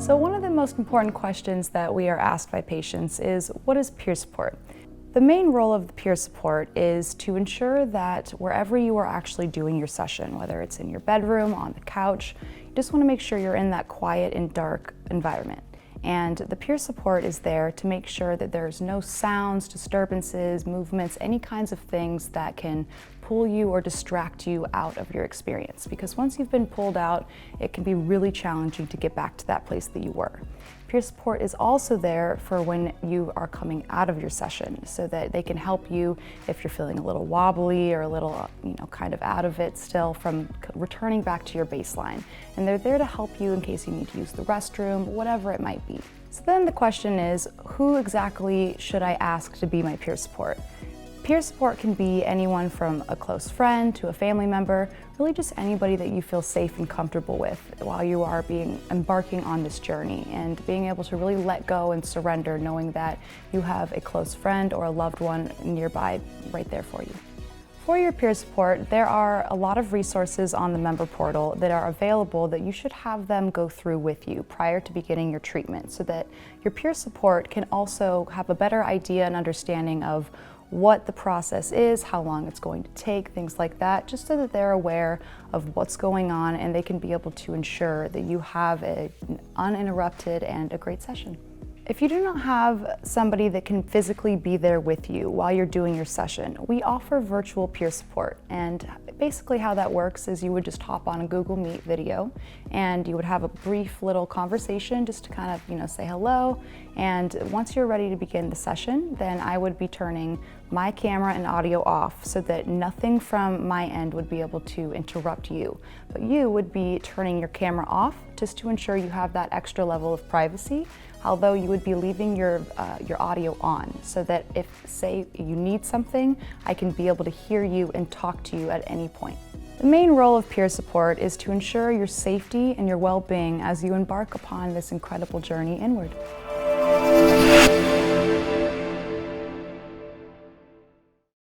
So one of the most important questions that we are asked by patients is, what is peer support? The main role of the peer support is to ensure that wherever you are actually doing your session, whether it's in your bedroom, on the couch, you just want to make sure you're in that quiet and dark environment. And the peer support is there to make sure that there's no sounds, disturbances, movements, any kinds of things that can pull you or distract you out of your experience. Because once you've been pulled out, it can be really challenging to get back to that place that you were. Peer support is also there for when you are coming out of your session, so that they can help you if you're feeling a little wobbly or a little, kind of out of it still, from returning back to your baseline. And they're there to help you in case you need to use the restroom, whatever it might be. So then the question is, who exactly should I ask to be my peer support? Peer support can be anyone from a close friend to a family member, really just anybody that you feel safe and comfortable with while you are embarking on this journey, and being able to really let go and surrender, knowing that you have a close friend or a loved one nearby right there for you. For your peer support, there are a lot of resources on the member portal that are available that you should have them go through with you prior to beginning your treatment, so that your peer support can also have a better idea and understanding of what the process is, how long it's going to take, things like that, just so that they're aware of what's going on and they can be able to ensure that you have an uninterrupted and a great session. If you do not have somebody that can physically be there with you while you're doing your session, we offer virtual peer support. And basically how that works is you would just hop on a Google Meet video and you would have a brief little conversation just to kind of, say hello. And once you're ready to begin the session, then I would be turning my camera and audio off so that nothing from my end would be able to interrupt you. But you would be turning your camera off just to ensure you have that extra level of privacy, although you would be leaving your audio on, so that if, say, you need something, I can be able to hear you and talk to you at any point. The main role of peer support is to ensure your safety and your well-being as you embark upon this incredible journey inward.